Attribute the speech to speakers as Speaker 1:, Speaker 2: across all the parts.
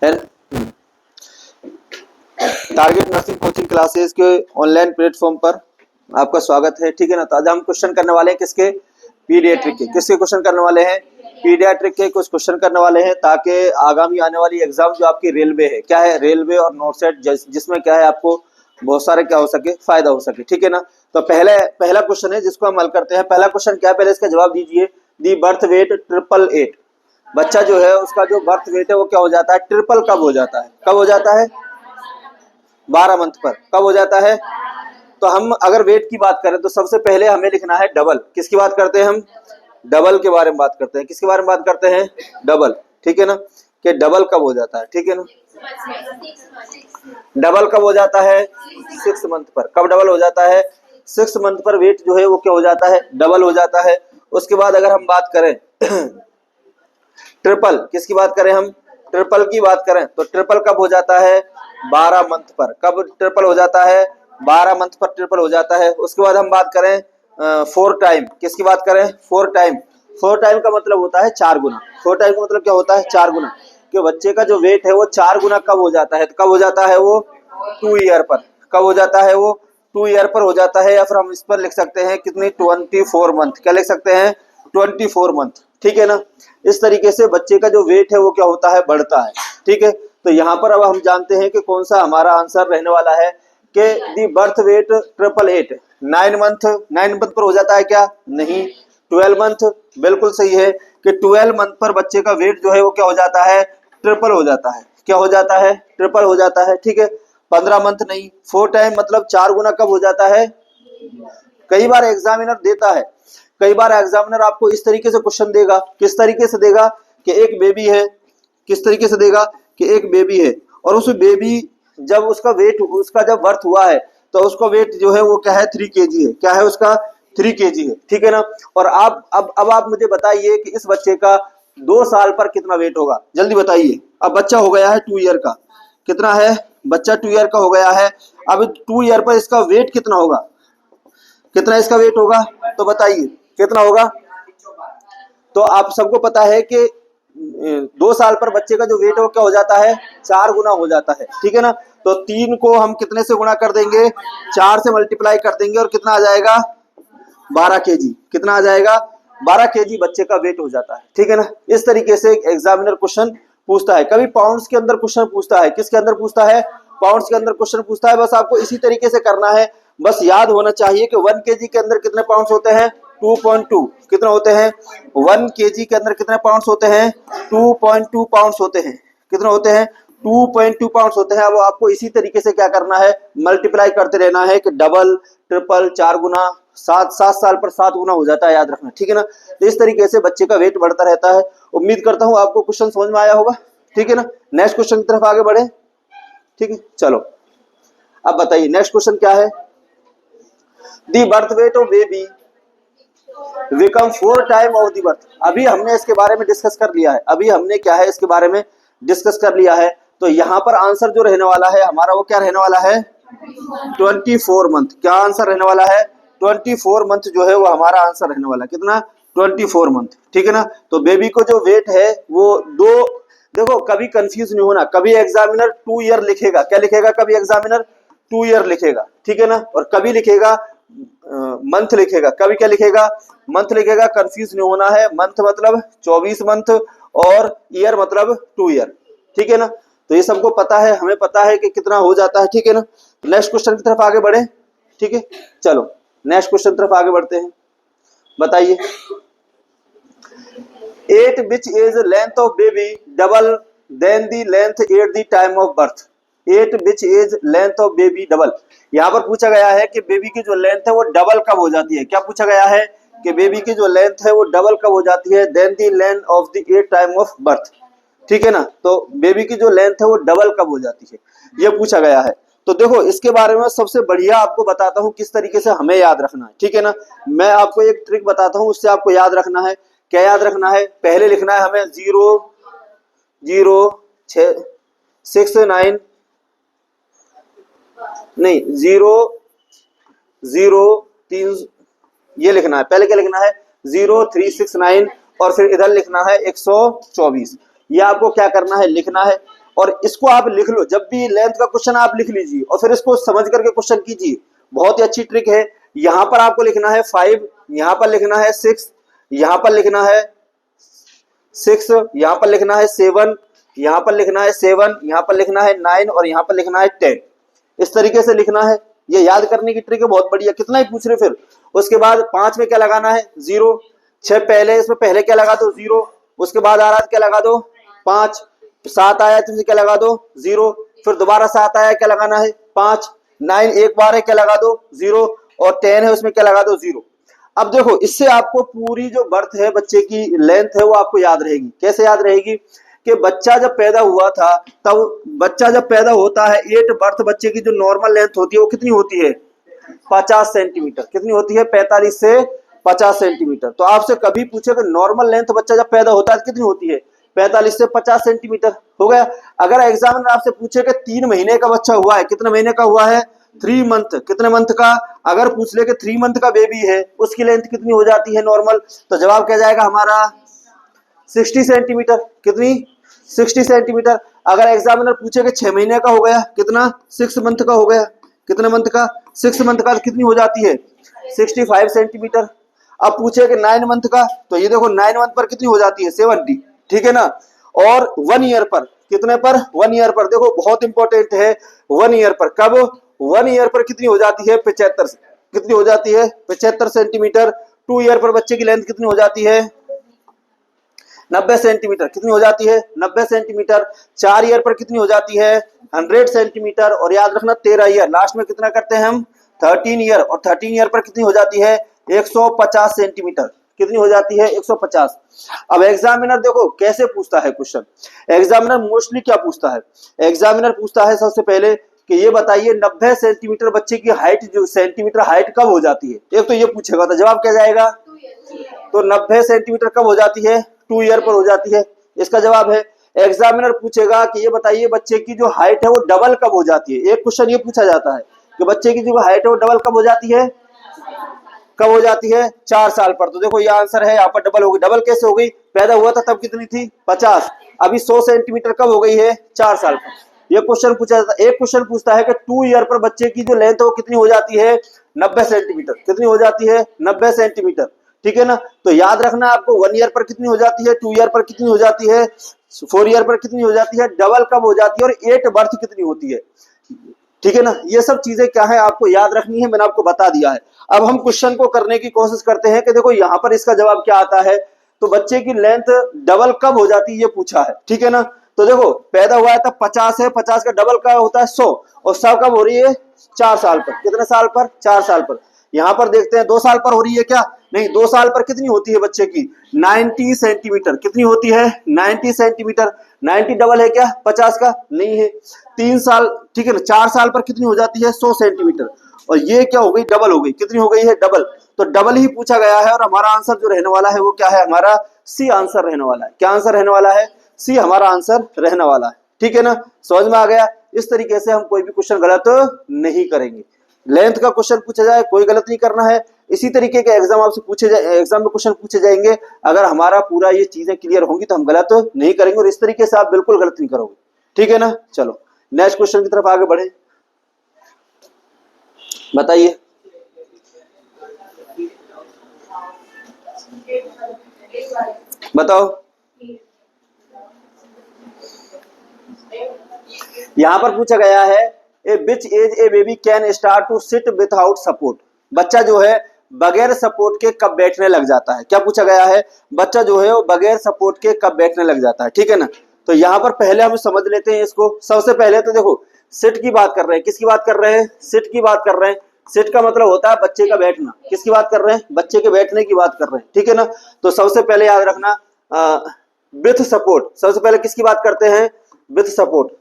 Speaker 1: है ना। Target nursing coaching classes के ऑनलाइन प्लेटफॉर्म पर आपका स्वागत है, ठीक है ना। तो आज हम क्वेश्चन करने वाले हैं किसके, पीडियाट्रिक के। किसके क्वेश्चन करने वाले हैं, पीडियाट्रिक के कुछ क्वेश्चन करने वाले हैं, ताकि आगामी आने वाली एग्जाम जो आपकी रेलवे है, क्या है, रेलवे और नॉर्सेट, जिसमें क्या है आपको बहुत सारे क्या हो सके, फायदा हो सके, ठीक है ना। तो पहला क्वेश्चन है जिसको हम हल करते हैं। पहला क्वेश्चन क्या है, पहले इसका जवाब दीजिए। दी बर्थ वेट 888, बच्चा जो है उसका जो बर्थ वेट है वो क्या हो जाता है, ट्रिपल कब हो जाता है, कब हो जाता है, 12 मंथ पर कब हो जाता है। तो हम अगर वेट की बात करें तो सबसे पहले हमें लिखना है डबल। किसकी बात करते हैं हम, डबल के बारे में बात करते हैं। किसके बारे में बात करते हैं, डबल, ठीक है ना, कि डबल कब हो जाता है, ठीक है ना। डबल कब हो जाता है, 6 मंथ पर। कब डबल हो जाता है, 6 मंथ पर वेट जो है वो क्या हो जाता है, डबल हो जाता है। उसके बाद अगर हम बात करें ट्रिपल, किसकी बात करें हम, ट्रिपल की बात करें तो ट्रिपल कब हो जाता है, 12 मंथ पर। कब ट्रिपल हो जाता है, 12 मंथ पर ट्रिपल हो जाता है। उसके बाद हम बात करें 4 टाइम, किसकी बात करें, 4 टाइम। 4 टाइम का मतलब होता है 4 गुना। 4 टाइम का मतलब क्या होता है, 4 गुना। कि बच्चे का जो वेट है वो 4 गुना कब हो जाता है, तो कब हो जाता है वो 2 ईयर पर। कब हो जाता है वो 2 ईयर पर हो जाता है। या फिर हम इस पर लिख सकते हैं कितनी, 24 मंथ। क्या लिख सकते हैं, 24 मंथ, ठीक है ना। इस तरीके से बच्चे का जो वेट है वो क्या होता है, बढ़ता है, ठीक है। तो यहाँ पर अब हम जानते हैं कि कौन सा हमारा आंसर रहने वाला है, कि दी बर्थ वेट 888 9 मंथ। 9 मंथ पर हो जाता है क्या, नहीं, 12 मंथ, बिल्कुल सही है कि 12 मंथ पर बच्चे का वेट जो है वो क्या हो जाता है, ट्रिपल हो जाता है। क्या हो जाता है, ट्रिपल हो जाता है, ठीक है। 15 मंथ नहीं, 4 टाइम मतलब 4 गुना कब हो जाता है। कई बार एग्जामिनर देता है, कई बार एग्जामिनर आपको इस तरीके से क्वेश्चन देगा। किस तरीके से देगा, कि एक बेबी है, किस तरीके से देगा, कि एक बेबी है और उस बेबी जब उसका वेट, उसका जब बर्थ हुआ है तो उसका वेट जो है वो क्या है, 3 kg है। क्या है उसका, 3 kg है, ठीक है ना। और आप अब आप मुझे बताइए कि इस बच्चे का 2 साल पर कितना वेट होगा, जल्दी बताइए। अब बच्चा हो गया है 2 ईयर का, कितना है, बच्चा 2 ईयर का हो गया है। अब 2 ईयर पर इसका वेट कितना होगा, कितना इसका वेट होगा, तो बताइए कितना होगा। तो आप सबको पता है कि 2 साल पर बच्चे का जो वेट है वो क्या हो जाता है, 4 गुना हो जाता है, ठीक है ना। तो 3 को हम कितने से गुना कर देंगे, 4 से मल्टीप्लाई कर देंगे और कितना आ जाएगा, 12 kg। कितना आ जाएगा, 12 kg बच्चे का वेट हो जाता है, ठीक है ना। इस तरीके से एग्जामिनर क्वेश्चन पूछता है। कभी पाउंड्स के अंदर क्वेश्चन पूछता है, किसके अंदर पूछता है, पाउंड्स के अंदर क्वेश्चन पूछता है। बस आपको इसी तरीके से करना है, बस याद होना चाहिए कि 1 kg के अंदर कितने पाउंड्स होते हैं, 2.2। कितना होते हैं, 1 kg के अंदर कितने पाउंड्स होते हैं, 2.2 पाउंड्स होते हैं। कितने होते हैं, 2.2 पाउंड्स होते हैं। अब आपको इसी तरीके से क्या करना है, मल्टीप्लाई करते रहना है कि डबल, ट्रिपल, 4 गुना, 7 साल पर 7 गुना हो जाता है, याद रखना, ठीक है ना। तो इस तरीके से बच्चे का वेट बढ़ता रहता है। उम्मीद करता हूं आपको क्वेश्चन समझ में आया होगा, ठीक है ना। नेक्स्ट क्वेश्चन की तरफ आगे बढ़े, ठीक है, चलो। अब बताइए नेक्स्ट क्वेश्चन क्या है। दी birth weight of baby become 4 time of the birth. अभी हमने इसके बारे में डिस्कस कर लिया है, अभी हमने क्या है इसके बारे में डिस्कस कर लिया है। तो यहाँ पर आंसर जो रहने वाला है हमारा वो क्या रहने वाला है, 24 मंथ। क्या आंसर रहने वाला है, 24 मंथ जो है वो हमारा आंसर रहने वाला है। कितना, 24 मंथ, ठीक है ना। तो बेबी को जो वेट है वो देखो कभी कंफ्यूज नहीं होना। कभी एग्जामिनर 2 ईयर लिखेगा, क्या लिखेगा, कभी एग्जामिनर 2 ईयर लिखेगा, ठीक है ना। और कभी लिखेगा मंथ लिखेगा, कभी क्या लिखेगा, मंथ लिखेगा। कंफ्यूज नहीं होना है, मंथ मतलब 24 मंथ और ईयर मतलब 2 ईयर, ठीक है ना। तो ये सबको पता है, हमें पता है कि कितना हो जाता है, ठीक है ना। नेक्स्ट क्वेश्चन की तरफ आगे बढ़े, ठीक है, चलो नेक्स्ट क्वेश्चन की तरफ आगे बढ़ते हैं। बताइए, 8 which is length of baby double than the length at the time of birth। 8 which is length of baby double। यहाँ पर पूछा गया है कि बेबी की जो लेंथ है वो डबल कब हो जाती है। क्या पूछा गया है कि बेबी की जो लेंथ है वो डबल कब हो जाती है, then the length of the 8 time of birth, ठीक है ना। तो बेबी की जो लेंथ है वो डबल कब हो जाती है, ये पूछा गया है। तो देखो इसके बारे में सबसे बढ़िया आपको बताता हूँ किस तरीके से हमें याद रखना है, ठीक है ना। मैं आपको एक ट्रिक बताता हूँ, उससे आपको याद रखना है। क्या याद रखना है, पहले लिखना है हमें 0 0 6 9 नहीं 0 0 3, ये लिखना है। पहले क्या लिखना है, 0 3 6 9 और फिर इधर लिखना है 124। ये आपको क्या करना है, लिखना है। और इसको आप लिख लो, जब भी लेंथ का क्वेश्चन आप लिख लीजिए और फिर इसको समझ करके क्वेश्चन कीजिए। बहुत ही अच्छी ट्रिक है। यहां पर आपको लिखना है 5, यहां पर लिखना है 6, यहां पर लिखना है 6, यहां पर लिखना है 7, यहां पर लिखना है 7, यहां पर लिखना है 9 और यहां पर लिखना है 10। इस तरीके से लिखना है। ये याद करने की ट्रिक है, बहुत बढ़िया। कितना ही पूछ रहे फिर। उसके बाद 5 में क्या लगाना है, 0। 6 पहले, इसमें पहले क्या लगा दो, 0। उसके बाद आ रहा क्या लगा दो, 5। 7 आया तो क्या लगा दो, 0। फिर दोबारा 7 आया, क्या लगाना है, 5। 9 एक बार है, क्या लगा दो, 0। और 10 है, उसमें क्या लगा दो, 0। अब देखो, इससे आपको पूरी जो बर्थ है, बच्चे की लेंथ है, वो आपको याद रहेगी। कैसे याद रहेगी कि बच्चा जब पैदा हुआ था, तब बच्चा जब पैदा होता है, 8 बर्थ बच्चे की जो नॉर्मल लेंथ होती है वो कितनी होती है, 50 सेंटीमीटर। कितनी होती है, 45 से 50 सेंटीमीटर। तो आपसे कभी पूछे कि नॉर्मल लेंथ बच्चा जब पैदा होता है कितनी होती है, 45 से 50 सेंटीमीटर। हो गया। अगर एग्जामिनर आपसे पूछे कि 3 महीने का बच्चा हुआ है, कितने महीने का हुआ है, 3 मंथ। कितने मंथ का, अगर पूछ ले कि 3 मंथ का बेबी है, उसकी लेंथ कितनी हो जाती है नॉर्मल, तो जवाब क्या जाएगा हमारा, 60 सेंटीमीटर। कितनी, 60 सेंटीमीटर। अगर एग्जामिनर पूछे कि 6 महीने का हो गया, कितना, 6 मंथ का हो गया, कितने मंथ का, 6 मंथ का, कितनी हो जाती है, 65 सेंटीमीटर। अब पूछे कि 9 मंथ का, तो ये देखो 9 मंथ पर कितनी हो जाती है, 70। ठीक है ना। और 1 ईयर पर, कितने पर, 1 ईयर पर, देखो बहुत इंपॉर्टेंट है, 1 ईयर पर। कब, 1 ईयर पर कितनी हो जाती है, 75। कितनी हो जाती है, 75 सेंटीमीटर। 2 ईयर पर बच्चे की लेंथ कितनी हो जाती है, 90 सेंटीमीटर। कितनी हो जाती है, 90 सेंटीमीटर। 4 ईयर पर कितनी हो जाती है, 100 सेंटीमीटर। और याद रखना 13 ईयर, लास्ट में कितना करते हैं हम, 13 ईयर। और 13 ईयर पर कितनी हो जाती है, 150 सेंटीमीटर। कितनी हो जाती है, 150। अब एग्जामिनर देखो कैसे पूछता है क्वेश्चन। एग्जामिनर मोस्टली क्या पूछता है, एग्जामिनर पूछता है सबसे पहले कि ये बताइए 90 सेंटीमीटर बच्चे की हाइट, जो सेंटीमीटर हाइट कब हो जाती है। एक तो ये पूछेगा, तो जवाब क्या जाएगा, तो 90 सेंटीमीटर कब हो जाती है, 2 ईयर पर हो जाती है। इसका जवाब है। एग्जामिनर पूछेगा कि ये बताइए बच्चे की जो हाइट है वो डबल कब हो जाती है। एक क्वेश्चन ये पूछा जाता है कि बच्चे की जो हाइट है वो डबल कब हो जाती है, कब हो जाती है, 4 साल पर। तो देखो ये आंसर है, यहाँ पर डबल हो गई। डबल कैसे हो गई, पैदा हुआ था तब कितनी थी, 50। अभी 100 सेंटीमीटर कब हो गई है, 4 साल पर। ये क्वेश्चन पूछा जाता है। एक क्वेश्चन पूछता है कि 2 ईयर पर बच्चे की जो लेंथ है वो कितनी हो जाती है, 90 सेंटीमीटर। कितनी हो जाती है, 90 सेंटीमीटर। ठीक है ना। तो याद रखना आपको 1 ईयर पर कितनी हो जाती है, 2 ईयर पर कितनी हो जाती है, 4 ईयर पर कितनी हो जाती है, डबल कब हो जाती है, और 8 बर्थ कितनी होती है। ठीक है ना। ये सब चीजें क्या है आपको याद रखनी है, मैंने आपको बता दिया है। अब हम क्वेश्चन को करने की कोशिश करते हैं कि देखो यहाँ पर इसका जवाब क्या आता है। तो बच्चे की लेंथ डबल कब हो जाती है ये पूछा है। ठीक है ना। तो देखो पैदा हुआ है तब 50 है, 50 का डबल का होता है 100, और 100 कब हो रही है, 4 साल पर। कितने साल पर, 4 साल पर। यहाँ पर देखते हैं 2 साल पर हो रही है क्या, नहीं। 2 साल पर कितनी होती है बच्चे की, 90 सेंटीमीटर। कितनी होती है, 90 सेंटीमीटर। 90 डबल है क्या 50 का, नहीं है। 3 साल, ठीक है ना। 4 साल पर कितनी हो जाती है, 100 सेंटीमीटर। और ये क्या हो गई, डबल हो गई। कितनी हो गई है, डबल। तो डबल ही पूछा गया है, और हमारा आंसर जो रहने वाला है वो क्या है, हमारा सी आंसर रहने वाला है। क्या आंसर रहने वाला है, सी हमारा आंसर रहने वाला है। ठीक है ना, समझ में आ गया। इस तरीके से हम कोई भी क्वेश्चन गलत नहीं करेंगे। लेंथ का क्वेश्चन पूछा जाए कोई गलत नहीं करना है। इसी तरीके के एग्जाम आपसे पूछे जाए, एग्जाम में क्वेश्चन पूछे जाएंगे। अगर हमारा पूरा ये चीजें क्लियर होंगी तो हम गलत नहीं करेंगे, और इस तरीके से आप बिल्कुल गलत नहीं करोगे। ठीक है ना। चलो नेक्स्ट क्वेश्चन की तरफ आगे बढ़े। बताइए। बताओ। यहां पर पूछा गया है a which age a baby can start to sit without support. बच्चा जो है बगैर सपोर्ट के कब बैठने लग जाता है। क्या पूछा गया है, बच्चा जो है वो बगैर सपोर्ट के कब बैठने लग जाता है। ठीक है ना। तो यहाँ पर पहले हम समझ लेते हैं इसको। सबसे पहले तो देखो सिट की बात कर रहे हैं, किसकी बात कर रहे हैं, सिट की बात कर रहे हैं। सिट का मतलब होता है बच्चे का बैठना। किसकी बात कर रहे हैं, बच्चे के बैठने की बात कर रहे हैं। ठीक है ना। तो सबसे पहले याद रखना विथ सपोर्ट। सबसे पहले किसकी बात करते हैं, विथ सपोर्ट।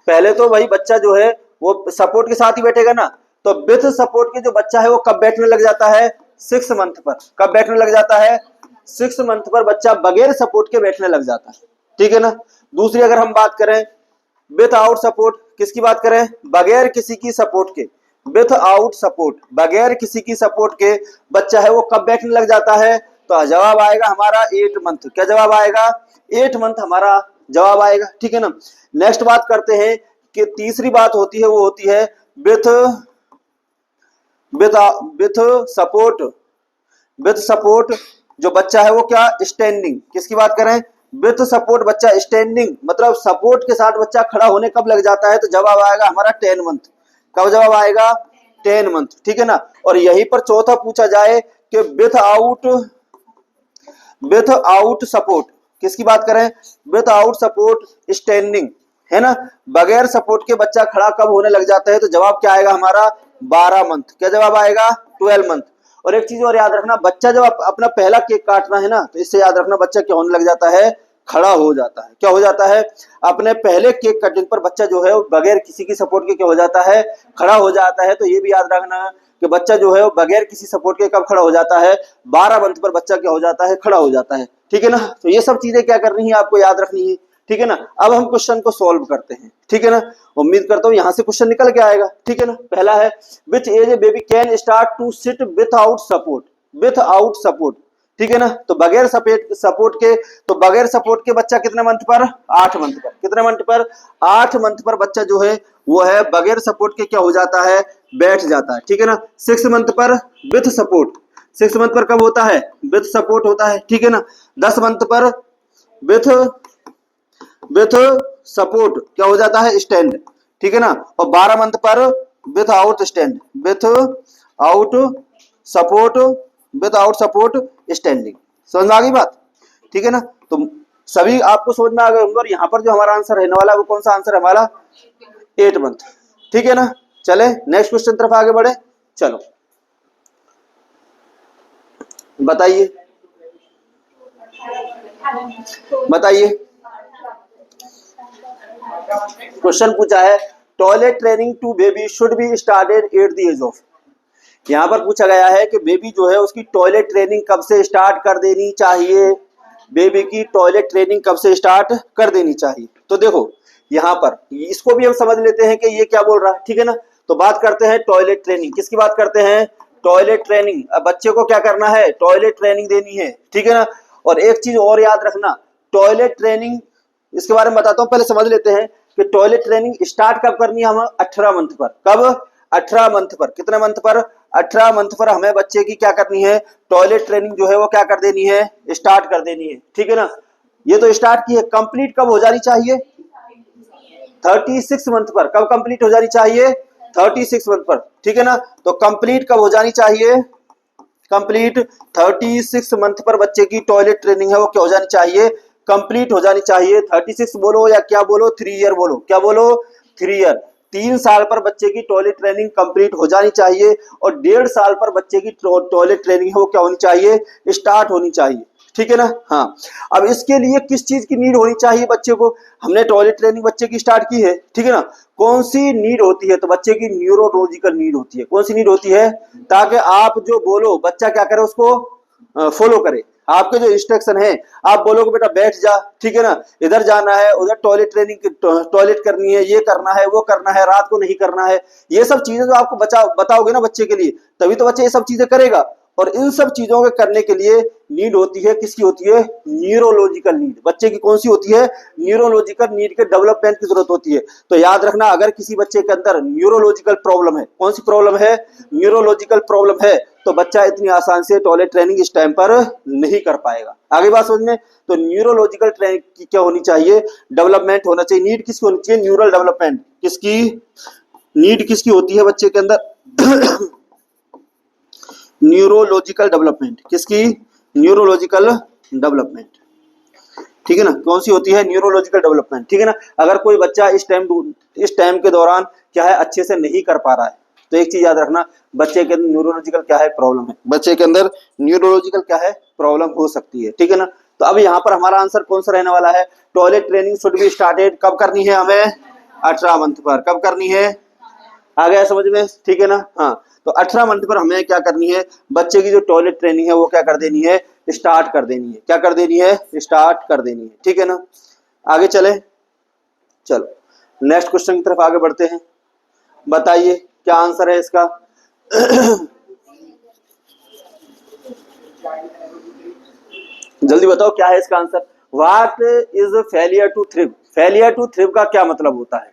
Speaker 1: पहले तो भाई बच्चा जो है वो सपोर्ट के साथ ही बैठेगा ना। तो विथ सपोर्ट के जो बच्चा है वो कब बैठने लग जाता है, 6 मंथ पर। कब बैठने लग जाता है, 6 मंथ पर बच्चा बगैर सपोर्ट के बैठने लग जाता है। ठीक है ना। दूसरी अगर हम बात करें विथ आउट सपोर्ट, किसकी बात करें, बगैर किसी की सपोर्ट के। विथ आउट सपोर्ट, बगैर किसी की सपोर्ट के बच्चा है वो कब बैठने लग जाता है, तो जवाब आएगा हमारा 8 मंथ। क्या जवाब आएगा? 8 मंथ हमारा जवाब आएगा। ठीक है ना। नेक्स्ट बात करते हैं कि तीसरी बात होती है वो होती है विथ सपोर्ट। विथ सपोर्ट जो बच्चा है वो क्या स्टैंडिंग, किसकी बात करें? विथ सपोर्ट बच्चा स्टैंडिंग, मतलब सपोर्ट के साथ बच्चा खड़ा होने कब लग जाता है? तो जवाब आएगा हमारा 10 मंथ। कब जवाब आएगा? 10 मंथ। ठीक है ना। और यहीं पर चौथा पूछा जाए कि विथ आउट सपोर्ट, किसकी बात करें? विथ आउट सपोर्ट स्टैंडिंग, है ना। बगैर सपोर्ट के बच्चा खड़ा कब होने लग जाता है? तो जवाब क्या आएगा हमारा? 12 मंथ। क्या जवाब आएगा? 12 मंथ। और एक चीज और याद रखना, बच्चा जब अपना पहला केक काटना है ना, तो इससे याद रखना बच्चा क्या होने लग जाता है? खड़ा हो जाता है। क्या हो जाता है? अपने पहले केक कटिंग पर बच्चा जो है वो बगैर किसी की सपोर्ट के क्या हो जाता है? खड़ा हो जाता है। तो ये भी याद रखना कि बच्चा जो है वो बगैर किसी सपोर्ट के कब खड़ा हो जाता है? 12 मंथ पर बच्चा क्या हो जाता है? खड़ा हो जाता है। ठीक है ना। तो ये सब चीजें क्या करनी है? आपको याद रखनी है। ठीक है ना। अब हम क्वेश्चन को सॉल्व करते हैं। ठीक है ना। उम्मीद करता हूं यहां से क्वेश्चन निकल के आएगा। ठीक है ना। पहला है which age a baby can start to sit without support. Without support, ठीक है ना। तो बगैर सपोर्ट के बच्चा कितने मंथ पर? 8 मंथ पर। कितने मंथ पर? 8 मंथ पर बच्चा जो है वो है बगैर सपोर्ट के क्या हो जाता है? बैठ जाता है। ठीक है ना। 6 मंथ पर विथ सपोर्ट। 6 मंथ पर कब होता है? विथ सपोर्ट होता है। ठीक है ना। 10 मंथ पर विथ सपोर्ट क्या हो जाता है? स्टैंड। ठीक है ना। और 12 मंथ पर with out stand, with out support standing. समझ में आ गई बात? ठीक है ना। तो सभी आपको समझ में आ गए होंगे। और यहाँ पर जो हमारा आंसर रहने वाला है वो कौन सा आंसर है हमारा? 8 मंथ। ठीक है ना। चले नेक्स्ट क्वेश्चन तरफ आगे बढ़े। चलो बताइए क्वेश्चन पूछा है toilet training to baby should be started at the age of. यहां पर पूछा गया है कि बेबी जो है उसकी टॉयलेट ट्रेनिंग कब से स्टार्ट कर देनी चाहिए? बेबी की टॉयलेट ट्रेनिंग कब से स्टार्ट कर देनी चाहिए? तो देखो यहां पर इसको भी हम समझ लेते हैं कि ये क्या बोल रहा है। ठीक है ना। तो बात करते हैं टॉयलेट ट्रेनिंग, किसकी बात करते हैं? Toilet training. अब बच्चे को क्या करना है? टॉयलेट ट्रेनिंग देनी है। ठीक है ना। और एक चीज और याद रखना, टॉयलेट ट्रेनिंग इसके बारे में बताता हूं, पहले समझ लेते हैं कि टॉयलेट ट्रेनिंग स्टार्ट कब करनी है हमें? 18 मंथ पर। कब? 18 मंथ पर। कितने मंथ पर? 18 मंथ पर हमें बच्चे की क्या करनी है? टॉयलेट ट्रेनिंग जो है वो क्या कर देनी है? स्टार्ट कर देनी है। ठीक है ना। ये तो स्टार्ट की है, कंप्लीट कब हो जानी चाहिए? 36 मंथ पर। कब कंप्लीट हो जानी चाहिए? 36 मंथ पर। ठीक है ना। तो कंप्लीट कब हो जानी चाहिए? कंप्लीट 36 मंथ पर बच्चे की टॉयलेट ट्रेनिंग है वो क्या हो जानी चाहिए? कंप्लीट हो जानी चाहिए। 36 बोलो या क्या बोलो? 3 ईयर बोलो। क्या बोलो? 3 ईयर। 3 साल पर बच्चे की टॉयलेट ट्रेनिंग कंप्लीट हो जानी चाहिए। और 1.5 साल पर बच्चे की टॉयलेट ट्रेनिंग है वो क्या होनी चाहिए? स्टार्ट होनी चाहिए। ठीक है ना। हाँ। अब इसके लिए किस चीज की नीड होनी चाहिए बच्चे को? हमने टॉयलेट ट्रेनिंग बच्चे की स्टार्ट की है। ठीक है ना। कौन सी नीड होती है? तो बच्चे की न्यूरोलॉजिकल नीड होती है। कौन सी नीड होती है? ताकि आप जो बोलो बच्चा क्या करे उसको फॉलो करे। आपके जो इंस्ट्रक्शन है आप बोलोगे बेटा बैठ जा, ठीक है ना, इधर जाना है, उधर टॉयलेट ट्रेनिंग टॉयलेट करनी है, ये करना है, वो करना है, रात को नहीं करना है, ये सब चीजें जो आपको बताओगे ना बच्चे के लिए, तभी तो बच्चा ये सब चीजें करेगा। और इन सब चीजों के करने के लिए नीड होती है, किसकी होती है? Neurological need. बच्चे की कौन सी होती है? न्यूरोलॉजिकल नीड के डेवलपमेंट की जरूरत होती है। तो याद रखना अगर किसी बच्चे के अंदर न्यूरोलॉजिकल प्रॉब्लम है, कौन सी प्रॉब्लम है? न्यूरोलॉजिकल प्रॉब्लम है, तो बच्चा इतनी आसान से टॉयलेट ट्रेनिंग इस टाइम पर नहीं कर पाएगा। आगे बात समझ में। तो न्यूरोलॉजिकल ट्रेनिंग की क्या होनी चाहिए? डेवलपमेंट होना चाहिए। नीड किसकी होनी चाहिए? Neural development. किसकी नीड किसकी होती है बच्चे के अंदर? Neurological development. किसकी? Neurological development. ठीक है ना। कौन सी होती है? Neurological development. ठीक है ना। अगर कोई बच्चा इस टाइम के दौरान क्या है अच्छे से नहीं कर पा रहा है, तो एक चीज याद रखना, बच्चे के अंदर न्यूरोलॉजिकल क्या है? प्रॉब्लम है। बच्चे के अंदर न्यूरोलॉजिकल क्या है? प्रॉब्लम हो सकती है। ठीक है ना। तो अब यहाँ पर हमारा आंसर कौन सा रहने वाला है? Toilet training should be started कब करनी है हमें? 18 मंथ पर। कब करनी है? आ गया समझ में? ठीक है ना। हाँ। तो 18 मंथ पर हमें क्या करनी है? बच्चे की जो टॉयलेट ट्रेनिंग है वो क्या कर देनी है? स्टार्ट कर देनी है। क्या कर देनी है? स्टार्ट कर देनी है। ठीक है ना। आगे चले। चलो नेक्स्ट क्वेश्चन की तरफ आगे बढ़ते हैं। बताइए क्या आंसर है इसका? जल्दी बताओ क्या है इसका answer. What is failure to thrive. Failure to thrive का क्या मतलब होता है?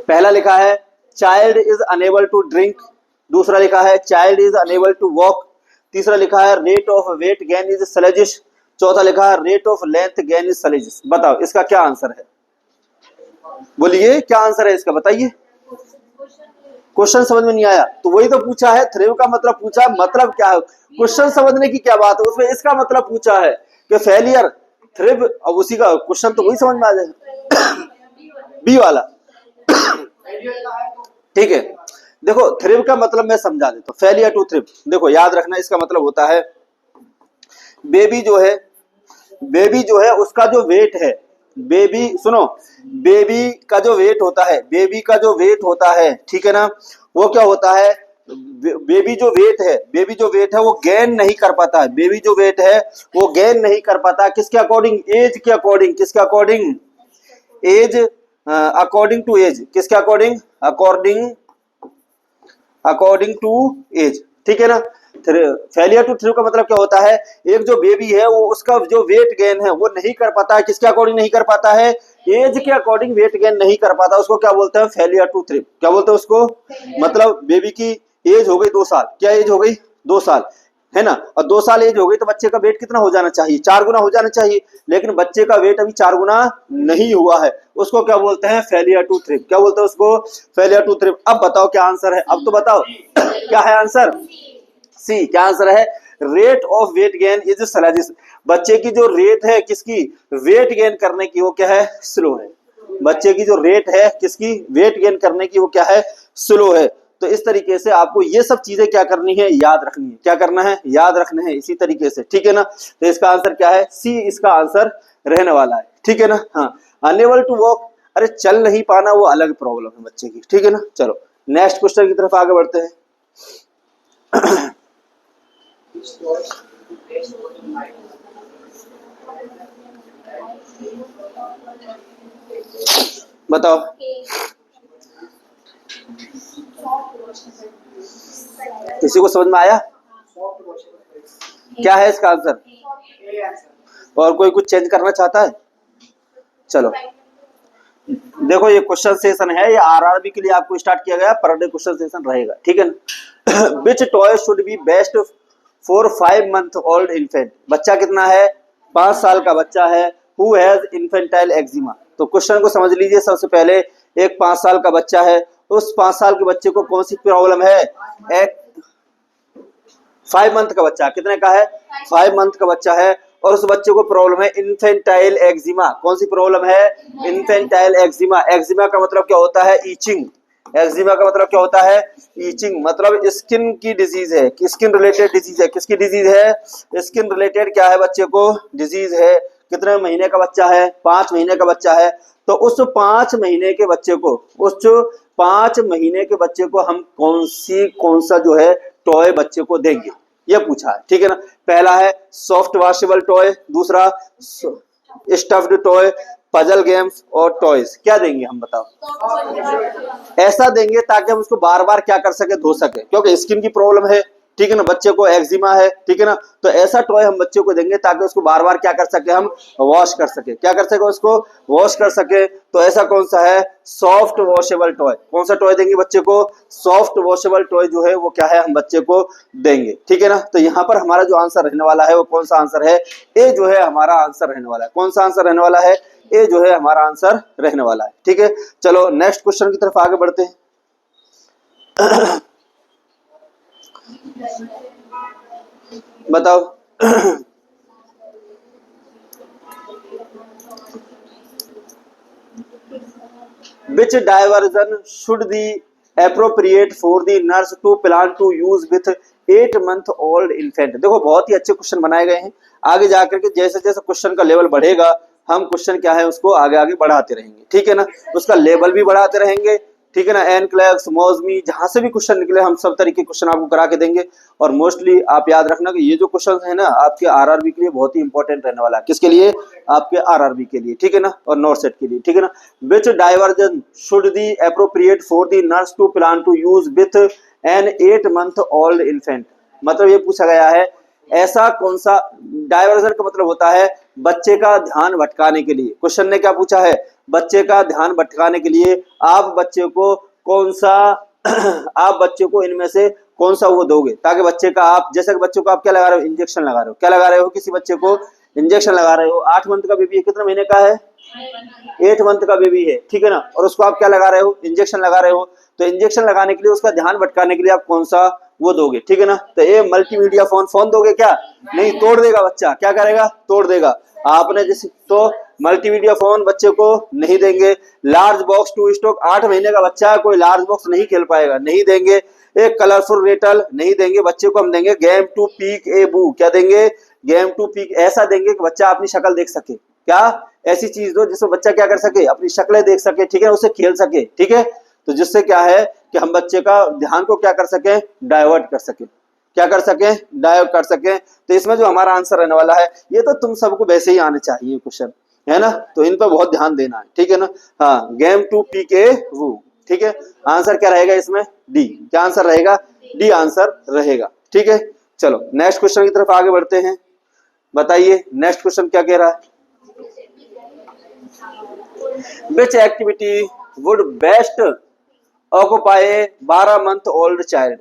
Speaker 1: पहला लिखा है child is unable to drink, दूसरा लिखा है child is unable to walk, तीसरा लिखा है rate of weight gain is sluggish, चौथा लिखा है rate of length gain is sluggish. बताओ इसका क्या आंसर है? बोलिए क्या आंसर है इसका, बताइए। क्वेश्चन समझ में नहीं आया तो वही तो पूछा है, थ्रिव का मतलब पूछा है, मतलब क्या है? क्वेश्चन समझने की क्या बात है, उसमें इसका मतलब पूछा है कि फेलियर थ्रिव, अब उसी का क्वेश्चन तो वही समझ में आ जाएगा। बी वाला ठीक है। देखो थ्रिव का मतलब मैं समझा देता हूं, फेलियर टू थ्रिव। देखो याद रखना इसका मतलब होता है बेबी जो है उसका जो वेट है, बेबी सुनो, बेबी का जो वेट होता है, बेबी का जो वेट होता है, ठीक है ना, वो क्या होता है, बेबी जो वेट है वो गेन नहीं कर पाता है, बेबी जो वेट है वो गेन नहीं कर पाता, किसके अकॉर्डिंग? एज के अकॉर्डिंग। किसके according? Age, according to age. किसके अकॉर्डिंग? अकॉर्डिंग टू एज, ठीक है ना। फेलियर टू थ्रिव का मतलब क्या होता है, एक जो बेबी है वो उसका जो वेट गेन है वो नहीं कर पाता है, किसके अकॉर्डिंग नहीं कर पाता है? एज के अकॉर्डिंग वेट गेन नहीं कर पाता, उसको क्या बोलते हैं? Failure to thrive. क्या बोलते हैं उसको? मतलब बेबी की एज हो गई 2 साल, क्या एज हो गई? 2 साल, है ना, और 2 साल एज हो गई तो बच्चे का वेट कितना हो जाना चाहिए? 4 गुना हो जाना चाहिए, लेकिन बच्चे का वेट अभी 4 गुना नहीं हुआ है, उसको क्या बोलते हैं? Failure to thrive. क्या बोलते हैं उसको? Failure to thrive. अब बताओ क्या आंसर है, अब तो बताओ क्या है आंसर? सी। क्या आंसर है? Rate of weight gain is sluggish. बच्चे की जो रेट है किसकी? वेट गेन करने की, वो क्या है? स्लो है। बच्चे की जो रेट है किसकी? वेट गेन करने की, वो क्या है? स्लो है। तो इस तरीके से आपको ये सब चीजें क्या करनी है? याद रखनी है। क्या करना है? याद रखना है इसी तरीके से, ठीक है ना। तो इसका आंसर क्या है? सी इसका आंसर रहने वाला है, ठीक है ना। हाँ, अनेबल टू वॉक, अरे चल नहीं पाना वो अलग प्रॉब्लम है बच्चे की, ठीक है ना। चलो नेक्स्ट क्वेश्चन की तरफ आगे बढ़ते हैं। बताओ किसी को समझ में आया क्या है इसका आंसर? और कोई कुछ चेंज करना चाहता है? चलो देखो ये क्वेश्चन सेशन है, ये आरआरबी के लिए आपको स्टार्ट किया गया, पर डे क्वेश्चन सेशन रहेगा, ठीक है ना। Which toy should be best for 5 month old infant. बच्चा कितना है? 5 साल का बच्चा है। Who has infantile eczema. तो क्वेश्चन को समझ लीजिए। सबसे पहले एक 5 साल का बच्चा है, उस 5 साल के बच्चे को कौन सी प्रॉब्लम है? एक 5 मंथ का बच्चा, कितने का है? 5 मंथ का बच्चा है, और उस बच्चे को प्रॉब्लम है इन्फेंटाइल एक्जिमा। कौन सी प्रॉब्लम है? Infantile eczema. एक्जिमा का मतलब क्या होता है? ईचिंग। एक्जिमा का मतलब क्या होता है? ईचिंग, मतलब स्किन की डिजीज है, स्किन रिलेटेड डिजीज है। किसकी डिजीज है? स्किन रिलेटेड क्या है? बच्चे को डिजीज है। कितने महीने का बच्चा है? 5 महीने का बच्चा है। तो उस 5 महीने के बच्चे को, उस 5 महीने के बच्चे को हम कौन सा जो है टॉय बच्चे को देंगे, ये पूछा है, ठीक है ना। पहला है सॉफ्ट वॉशेबल टॉय, दूसरा स्टफ्ड टॉय, पजल गेम्स और टॉयज। क्या देंगे हम, बताओ? ऐसा देंगे ताकि हम उसको बार बार क्या कर सके? धो सके, क्योंकि स्किन की प्रॉब्लम है, ठीक है ना, बच्चे को एक्जिमा है, ठीक है ना। तो ऐसा टॉय हम बच्चे को देंगे ताकि उसको बार बार क्या कर सके? हम वॉश कर सके। क्या कर सके? उसको वॉश कर सके। तो ऐसा कौन सा है? Soft washable toy. कौन सा टॉय देंगे बच्चे को? सॉफ्ट वॉशेबल टॉय जो है वो क्या है? हम बच्चे को देंगे, ठीक है ना। तो यहाँ पर हमारा जो आंसर रहने वाला है वो कौन सा आंसर है? ए जो है हमारा आंसर रहने वाला है। कौन सा आंसर रहने वाला है? ए जो है हमारा आंसर रहने वाला है, ठीक है। चलो नेक्स्ट क्वेश्चन की तरफ आगे बढ़ते हैं। बताओ which diversion should the appropriate for the nurse to plan to use with 8 month old infant। देखो बहुत ही अच्छे क्वेश्चन बनाए गए हैं। आगे जाकर के जैसे जैसे क्वेश्चन का लेवल बढ़ेगा हम क्वेश्चन क्या है उसको आगे आगे बढ़ाते रहेंगे, ठीक है ना। उसका लेवल भी बढ़ाते रहेंगे, ठीक है ना। एनक्लेक्स, मौजमी, जहां से भी क्वेश्चन निकले हम सब तरीके क्वेश्चन आपको करा के देंगे। और मोस्टली आप याद रखना कि ये जो क्वेश्चन है ना आपके आरआरबी के लिए बहुत ही इंपॉर्टेंट रहने वाला है। किसके लिए? आपके आरआरबी के लिए, ठीक है ना, और नॉर्थ सेट के लिए, ठीक है ना। Which diversion should the appropriate for the nurse to plan to use with an 8 month old infant. मतलब ये पूछा गया है ऐसा कौन सा, डायवर्जन का मतलब होता है बच्चे का ध्यान भटकाने के लिए। क्वेश्चन ने क्या पूछा है, बच्चे का ध्यान भटकाने के लिए आप बच्चे को कौन सा आप बच्चे को इनमें से कौन सा वो दोगे, ताकि बच्चे का, आप जैसे कि बच्चे को आप क्या लगा रहे हो, इंजेक्शन लगा रहे हो, क्या लगा रहे हो, किसी बच्चे को इंजेक्शन लगा रहे हो। 8 मंथ का बेबी है, कितने महीने का है, 8 मंथ का बेबी है, ठीक है ना, और उसको आप क्या लगा रहे हो, इंजेक्शन लगा रहे हो। तो इंजेक्शन लगाने के लिए, उसका ध्यान भटकाने के लिए आप कौन सा वो दोगे, ठीक है ना। तो ये मल्टीमीडिया फोन, फोन दोगे क्या, नहीं, तोड़ देगा बच्चा, क्या करेगा, तोड़ देगा। आपने जैसे तो मल्टीमीडिया फोन बच्चे को नहीं देंगे। लार्ज बॉक्स टू स्टॉक, 8 महीने का बच्चा है, कोई लार्ज बॉक्स नहीं खेल पाएगा, नहीं देंगे। एक कलरफुल रेटल नहीं देंगे बच्चे को, हम देंगे गेम टू पीक ए बू, क्या देंगे, गेम टू पीक, ऐसा देंगे कि बच्चा अपनी शक्ल देख सके। क्या, ऐसी चीज दो जिसमें बच्चा क्या कर सके, अपनी शक्लें देख सके, ठीक है, उसे खेल सके, ठीक है। तो जिससे क्या है कि हम बच्चे का ध्यान को क्या कर सके, डाइवर्ट कर सके, क्या कर सके, डाइवर्ट कर सके। तो इसमें जो हमारा आंसर रहने वाला है, ये तो तुम सबको वैसे ही आने चाहिए क्वेश्चन, है ना, तो इन पर बहुत ध्यान देना है, ठीक है ना। हाँ, गेम टू पी के वो, ठीक है। आंसर क्या रहेगा इसमें, डी, क्या आंसर रहेगा, डी आंसर रहेगा, ठीक है। चलो नेक्स्ट क्वेश्चन की तरफ आगे बढ़ते हैं। बताइए नेक्स्ट क्वेश्चन क्या कह रहा है, which activity would best occupy 12 month old child.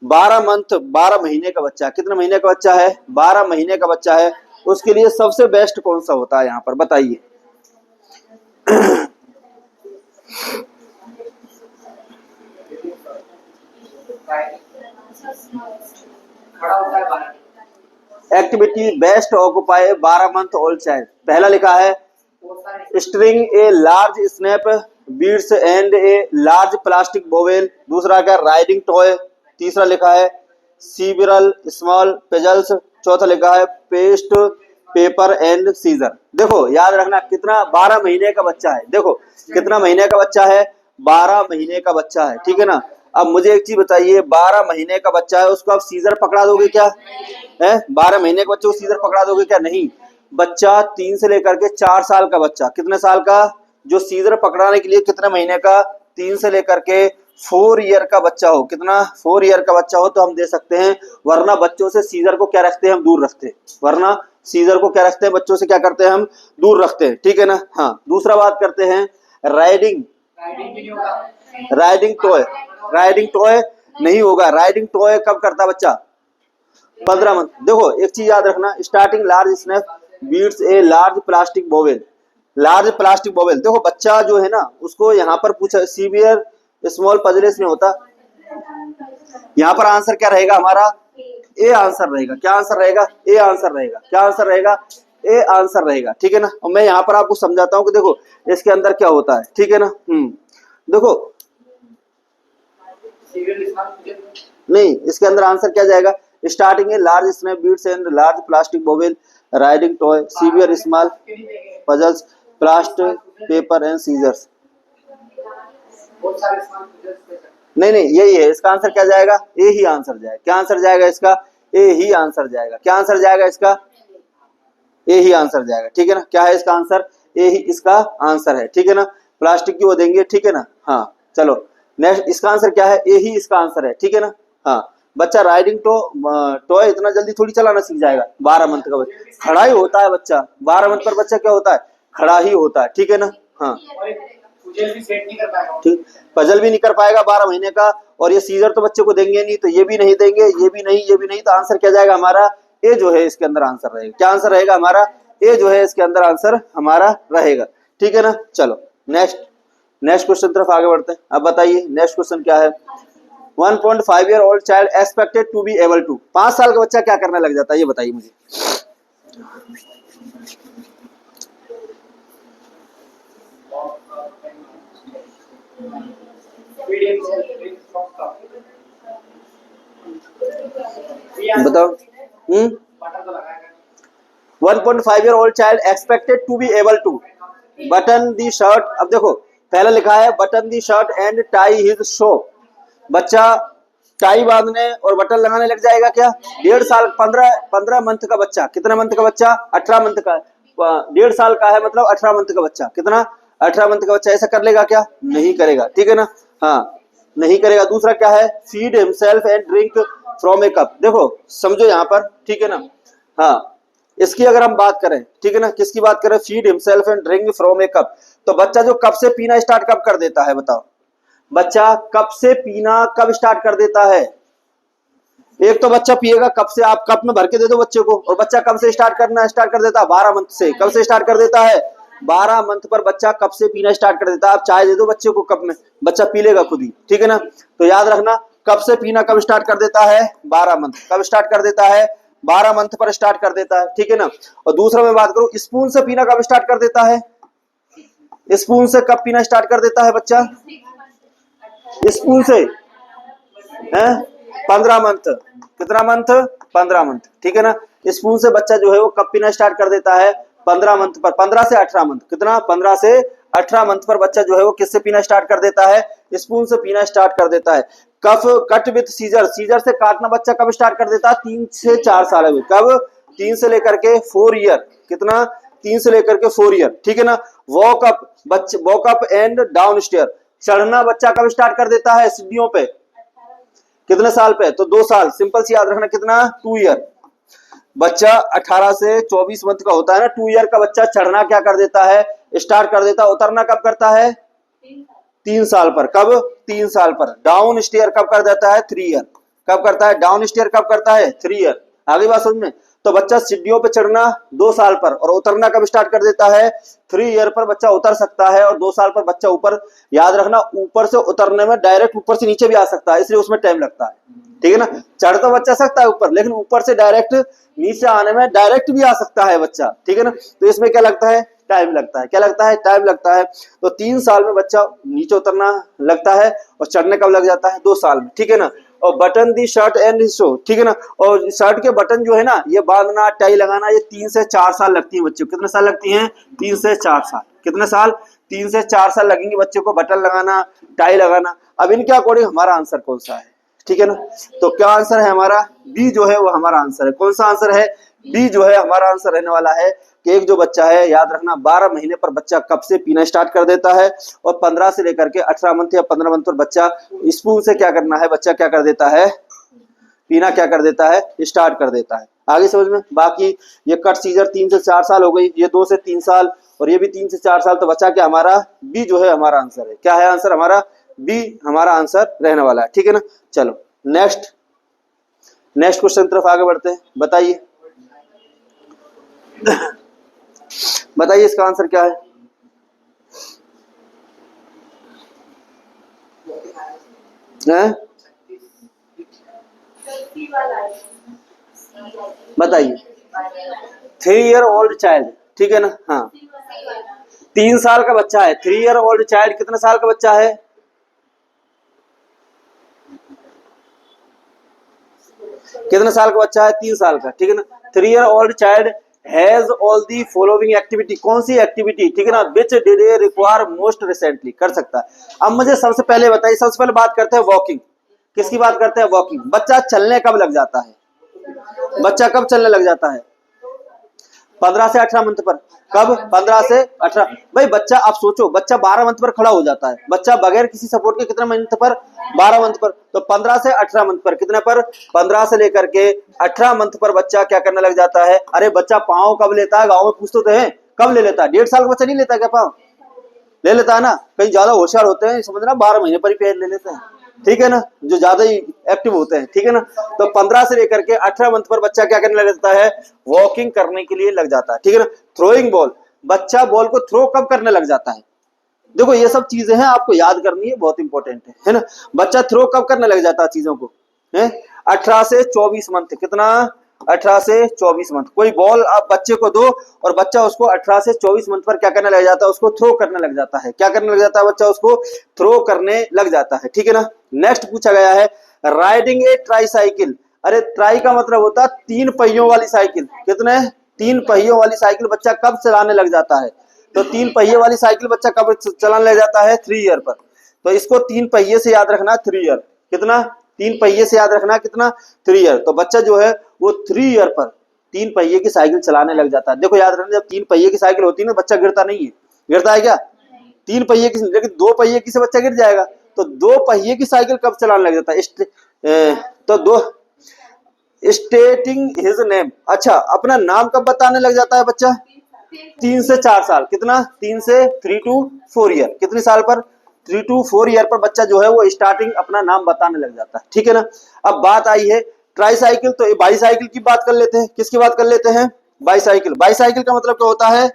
Speaker 1: 12 month, 12 महीने का बच्चा, कितने महीने का बच्चा है, 12 महीने का बच्चा है, उसके लिए सबसे बेस्ट कौन सा होता है यहाँ पर, बताइए। Activity best occupy 12 month old child, पहला लिखा है string a large snap beads and A large plastic bowel, दूसरा क्या, राइडिंग टॉय, तीसरा लिखा है सीवरल स्मॉल पेजल्स, चौथा लिखा है पेस्ट पेपर एंड सीजर। देखो याद रखना कितना, 12 महीने का बच्चा है, देखो कितना महीने का बच्चा है, 12 महीने का बच्चा है, ठीक है ना। अब मुझे एक चीज बताइए, 12 महीने का बच्चा है, उसको आप सीजर पकड़ा दोगे क्या, है, 12 महीने के बच्चे को सीजर पकड़ा दोगे क्या, नहीं। बच्चा 3 से लेकर के 4 साल का बच्चा, कितने साल का, जो सीजर पकड़ाने के लिए कितने महीने का, 3 से लेकर के 4 ईयर का बच्चा हो, कितना, 4 ईयर का बच्चा हो तो हम दे सकते हैं, वरना बच्चों से सीजर को क्या रखते हैं, हम दूर रखते हैं, वरना सीजर को क्या रखते हैं, बच्चों से क्या करते हैं, हम दूर रखते हैं, ठीक है ना। हाँ, दूसरा बात करते हैं riding, riding toy, riding toy नहीं होगा। राइडिंग टॉय कब करता है बच्चा, 15 मंथ। देखो एक चीज याद रखना, starting large snap beads a large plastic bowl, large plastic bowl, देखो बच्चा जो है ना, उसको यहाँ पर पूछा सीवियर स्मॉल पजलेस में होता, यहाँ पर आंसर क्या रहेगा हमारा, ए आंसर रहेगा, क्या आंसर रहेगा, ए आंसर रहेगा, क्या आंसर रहेगा, ए आंसर रहेगा, ठीक है ना। और मैं यहाँ पर आपको समझाता हूँ कि देखो इसके अंदर क्या होता है, ठीक है ना। देखो नहीं, इसके अंदर आंसर क्या जाएगा, स्टार्टिंग है large snap beads and large plastic bowl, riding toy, several small puzzles, plastic paper and scissors. नहीं नहीं, यही है इसका आंसर, क्या जाएगा, ए ही आंसर जाएगा, क्या आंसर जाएगा इसका, ए ही आंसर जाएगा, क्या आंसर जाएगा इसका, ए ही आंसर जाएगा, ठीक है ना। क्या है इसका आंसर, ए ही इसका आंसर है, ठीक है ना। प्लास्टिक की वो देंगे, ठीक है ना। हाँ चलो नेक्स्ट, इसका आंसर क्या है, ए ही इसका आंसर है, ठीक है ना। हाँ, बच्चा राइडिंग टॉय इतना जल्दी थोड़ी चलाना सीख जाएगा, 12 मंथ का बच्चा खड़ा ही होता है, बच्चा 12 मंथ पर बच्चा क्या होता है, खड़ा ही होता है, ठीक है ना। हाँ ठीक, पजल भी नहीं कर पाएगा 12 महीने का, और ये सीजर तो बच्चे को देंगे नहीं, तो ये भी नहीं देंगे, ये भी नहीं, ये भी नहीं, तो आंसर क्या जाएगा हमारा, ए जो है इसके अंदर आंसर रहेगा, क्या आंसर रहेगा हमारा, ए जो है इसके अंदर आंसर हमारा रहेगा, ठीक है ना। चलो नेक्स्ट क्वेश्चन तरफ आगे बढ़ते हैं। अब बताइए नेक्स्ट क्वेश्चन क्या है, 1.5 year old child expected to be able to, 5 साल का बच्चा क्या करने लग जाता है, ये बताइए मुझे। बताओ। 1.5 year old child expected to be able to button the shirt. अब देखो पहला लिखा है button the shirt and tie his shoe, बच्चा टाई बांधने और बटन लगाने लग जाएगा क्या, 1.5 साल, 15 मंथ का बच्चा, कितना मंथ का बच्चा, 18 मंथ का, 1.5 साल का है मतलब 18 मंथ का बच्चा, कितना, 18 मंथ का बच्चा ऐसा कर लेगा क्या, नहीं करेगा, ठीक है ना। हाँ नहीं करेगा। दूसरा क्या है, feed himself and drink from A cup. देखो समझो यहाँ पर, ठीक है ना। हाँ, इसकी अगर हम बात करें, ठीक है ना, किसकी बात करें, feed himself and drink from A cup. तो बच्चा जो कप से पीना स्टार्ट कब कर देता है, बताओ बच्चा कप से पीना कब स्टार्ट कर देता है। एक तो बच्चा पिएगा कप से, आप कप में भर के दे दो बच्चे को, और बच्चा कब से स्टार्ट कर देता है, 12 मंथ से। कब से स्टार्ट कर देता है, 12 मंथ पर बच्चा कप से पीना स्टार्ट कर देता है। आप चाय दे दो बच्चे को कप में, बच्चा पी लेगा खुद ही, ठीक है ना। तो याद रखना, कब से पीना कब स्टार्ट कर देता है, 12 मंथ। कब स्टार्ट कर देता है, 12 मंथ पर स्टार्ट कर देता है, ठीक है ना। और दूसरा मैं बात करूं, स्पून से पीना कब स्टार्ट कर देता है, स्पून से कब पीना स्टार्ट कर देता है बच्चा, स्पून से है 15 मंथ। कितना मंथ, 15 मंथ, ठीक है ना। स्पून से बच्चा जो है वो कब पीना स्टार्ट कर देता है, 15 मंथ पर, 15 से 18 मंथ। कितना, 15 से 18 मंथ पर बच्चा जो है वो किससे पीना स्टार्ट कर देता है, स्पून से पीना स्टार्ट कर देता है। कफ कट विथ सीजर, सीजर से काटना बच्चा कब स्टार्ट कर देता है, 3 से 4 साल में। कब, 3 से लेकर के 4 ईयर। कितना, 3 से लेकर के 4 ईयर, ठीक है ना। वॉक अप, बच्चे walk up and down stair, चढ़ना बच्चा कब स्टार्ट कर देता है सीढ़ियों पे, कितने साल पे, तो 2 साल। सिंपल सी याद रखना, कितना, 2 ईयर। बच्चा 18 से 24 मंथ का होता है ना, 2 ईयर का बच्चा चढ़ना क्या कर देता है, स्टार्ट कर देता है। उतरना कब करता है, 3 साल पर। कब, 3 साल पर। डाउन स्टेयर कब कर देता है, 3 ईयर। कब करता है, डाउन स्टेयर कब करता है, 3 ईयर। आगे बात समझ में। तो बच्चा सीढ़ियों पे चढ़ना 2 साल पर, और उतरना कब स्टार्ट कर देता है, 3 ईयर पर बच्चा उतर सकता है। और 2 साल पर बच्चा ऊपर, याद रखना ऊपर से उतरने में डायरेक्ट ऊपर से नीचे भी आ सकता है, इसलिए उसमें टाइम लगता है, ठीक है ना। चढ़ तो बच्चा सकता है ऊपर, लेकिन ऊपर से डायरेक्ट नीचे आने में डायरेक्ट भी आ सकता है बच्चा, ठीक है ना। तो इसमें क्या लगता है, टाइम लगता है। क्या लगता है, टाइम लगता है। तो 3 साल में बच्चा नीचे उतरना लगता है, और चढ़ने कब लग जाता है, 2 साल में, ठीक है ना। और button the shirt and show, ठीक है ना। और शर्ट के बटन जो है ना, ये बांधना, टाई लगाना, ये 3 से 4 साल लगती है बच्चों को। कितने साल लगती हैं, 3 से 4 साल। कितने साल, 3 से 4 साल लगेंगे बच्चे को बटन लगाना, टाई लगाना। अब इनके अकॉर्डिंग हमारा आंसर कौन सा है, ठीक है ना। तो क्या आंसर है हमारा, बी जो है वो हमारा आंसर है। कौन सा आंसर है, बी जो है हमारा आंसर रहने वाला है। कि एक जो बच्चा है, याद रखना, 12 महीने पर बच्चा कब से पीना स्टार्ट कर देता है, और 15 से लेकर के 18 मंथ या 15 मंथ पर बच्चा स्पून से क्या करना है, बच्चा क्या कर देता है, पीना क्या कर देता है, स्टार्ट कर देता है। आगे समझ में। बाकी ये कट सीजर 3 से 4 साल हो गई, ये 2 से 3 साल, और ये भी 3 से 4 साल। तो बच्चा क्या हमारा, बी जो है हमारा आंसर है। क्या है आंसर हमारा, बी हमारा आंसर रहने वाला है, ठीक है ना। चलो नेक्स्ट क्वेश्चन तरफ आगे बढ़ते हैं। बताइए बताइए इसका आंसर क्या है, बताइए। 3 ईयर ओल्ड चाइल्ड, ठीक है ना। हाँ, 3 साल का बच्चा है। 3 ईयर ओल्ड चाइल्ड कितने साल का बच्चा है, कितने साल का बच्चा है, 3 साल का, ठीक है ना। 3 year old child has all the following activity, कौन सी एक्टिविटी, ठीक है ना, which did he require most recently, कर सकता है। अब मुझे सबसे पहले बताइए, सबसे पहले बात करते हैं वॉकिंग। किसकी बात करते हैं, वॉकिंग। बच्चा चलने कब लग जाता है, बच्चा कब चलने लग जाता है, 15 से 18 मंथ पर। कब, 15 से 18। भाई बच्चा, आप सोचो, बच्चा 12 मंथ पर खड़ा हो जाता है, बच्चा बगैर किसी सपोर्ट के कितने मंथ पर, 12 मंथ पर। तो 15 से 18 मंथ पर, कितने पर, 15 से लेकर के 18 मंथ पर बच्चा क्या करने लग जाता है। अरे बच्चा पाँव कब लेता है, गाँव में पूछते तो है, कब ले लेता है, 1.5 साल का बच्चा नहीं लेता क्या पाँव, ले लेता है ना। कहीं ज्यादा होशियार होते हैं, समझना, 12 महीने पर ही पैर ले लेते हैं, ठीक है ना, जो ज्यादा ही एक्टिव होते हैं, ठीक है ना। तो 15 से लेकर के 18 मंथ पर बच्चा क्या करने लग जाता है, वॉकिंग करने के लिए लग जाता है, ठीक है ना। थ्रोइंग बॉल, बच्चा बॉल को थ्रो कब करने लग जाता है। देखो ये सब चीजें हैं, आपको याद करनी है, बहुत इंपॉर्टेंट है ना। बच्चा थ्रो कब करने लग जाता है चीजों को, है 18 से 24 मंथ। कितना, 18 से 24 मंथ। कोई बॉल आप बच्चे को दो, और बच्चा उसको 18 से 24 मंथ पर क्या करने लग जाता है, उसको थ्रो करने लग जाता है। क्या करने लग जाता है, बच्चा उसको थ्रो करने लग जाता है, ठीक है ना। नेक्स्ट पूछा गया है, राइडिंग ए ट्राईसाइकिल। अरे ट्राई का मतलब होता है 3 पहियों वाली साइकिल। कितने, 3 पहियों वाली साइकिल बच्चा कब चलाने लग जाता है। तो 3 पहिए वाली साइकिल बच्चा कब चलाने लग जाता है, 3 ईयर पर। तो इसको 3 पहिए से याद रखना, 3 ईयर। कितना, 3 पहिए से याद रखना, कितना, 3 ईयर। तो बच्चा जो है वो 3 ईयर पर 3 पहिए की साइकिल चलाने लग जाता है। देखो याद रखना, जब 3 पहिए की साइकिल होती है ना, बच्चा गिरता नहीं है। गिरता है क्या, 3 पहिए की, लेकिन 2 पहिए की से बच्चा गिर जाएगा। तो 2 पहिए की साइकिल कब चलाने लग जाता है, तो स्टेटिंग हिज नेम। अच्छा, अपना नाम कब बताने लग जाता है बच्चा? 3 से 4 साल। कितना? 3 से 3 to 4 ईयर। कितने साल पर? 3 to 4 ईयर पर बच्चा जो है वो स्टार्टिंग अपना नाम बताने लग जाता है। ठीक है ना। अब बात आई है ट्राईसाइकिल, तो बाईसाइकिल की बात कर लेते हैं। किसकी बात कर लेते हैं? बाईसाइकिल। बाईसाइकिल का मतलब क्या होता है?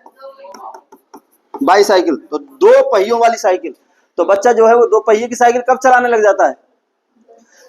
Speaker 1: बाईसाइकिल तो 2 पहियों वाली साइकिल। तो बच्चा जो है वो 2 पहिए की साइकिल कब चलाने लग जाता है?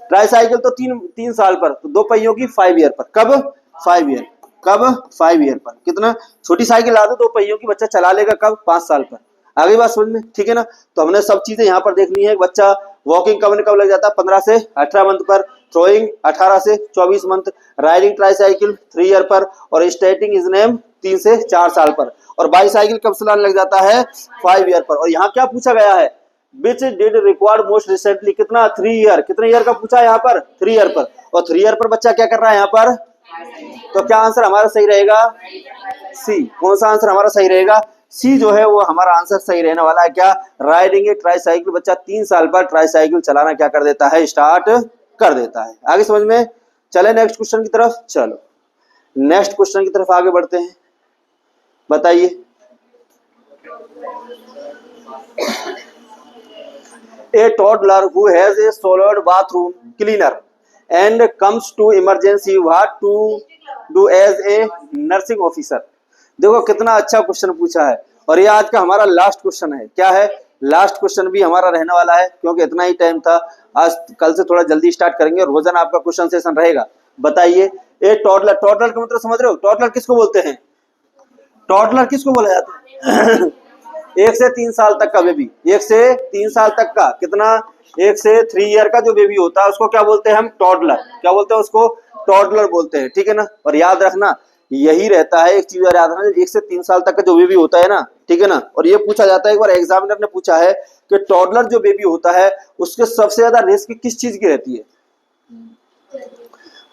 Speaker 1: ट्राईसाइकिल तो 3 साल पर, तो 2 पहियों की 5 ईयर पर। कब? 5 ईयर। कब? 5 ईयर पर। कितना? छोटी साइकिल ला दो 2 पहियों की, बच्चा चला लेगा कब? 5 साल पर। आगे बात समझ में? ठीक है ना। तो हमने सब चीजें यहाँ पर देखनी है। बच्चा वॉकिंग कब लग जाता है? 15 से 18 मंथ पर। थ्रोइंग 18 से 24 मंथ। राइडिंग ट्राईसाइकिल 3 ईयर पर। और स्टार्टिंग इज नेम 3 से 4 साल पर। और बाईसाइकिल कब चलाने लग जाता है? 5 ईयर पर। और यहाँ क्या पूछा गया है? Which did required most recently? कितना? 3 ईयर। कितने ईयर का पूछा है यहाँ पर? 3 ईयर पर। और 3 ईयर पर बच्चा क्या कर रहा है यहाँ पर? तो क्या आंसर हमारा सही रहेगा? सी। कौन सा आंसर हमारा सही रहेगा? सी जो है वो हमारा आंसर सही रहने वाला है। क्या? राइडिंग ए ट्राईसाइकिल। बच्चा 3 साल पर ट्राईसाइकिल चलाना क्या कर देता है? स्टार्ट कर देता है। आगे समझ में? चले नेक्स्ट क्वेश्चन की तरफ। चलो नेक्स्ट क्वेश्चन की तरफ आगे बढ़ते हैं। बताइए। A toddler who has a solid bathroom cleaner and comes to emergency, what to do as a nursing officer? देखो कितना अच्छा क्वेश्चन पूछा है। और ये आज का हमारा लास्ट क्वेश्चन है। क्या है? लास्ट क्वेश्चन भी हमारा रहने वाला है, क्योंकि इतना ही टाइम था। आज कल से थोड़ा जल्दी स्टार्ट करेंगे और रोजाना आपका क्वेश्चन सेशन रहेगा। बताइए। ए टॉडलर, टॉडलर का मतलब समझ रहे हो? टॉडलर किसको बोलते हैं? टॉडलर किसको बोला जाता है? 1 से 3 साल तक का बेबी। 1 से 3 साल तक का। कितना? 1 से 3 ईयर का जो बेबी होता है उसको क्या बोलते हैं हम? टॉडलर। क्या बोलते हैं उसको? टॉडलर बोलते हैं। ठीक है ना। और याद रखना यही रहता है, एक चीज और याद रखना, 1 से 3 साल तक का जो बेबी होता है ना, ठीक है ना। और ये पूछा जाता है, एक बार एग्जामिनर ने पूछा है कि टॉडलर जो बेबी होता है उसके सबसे ज्यादा रिस्क किस चीज की रहती है?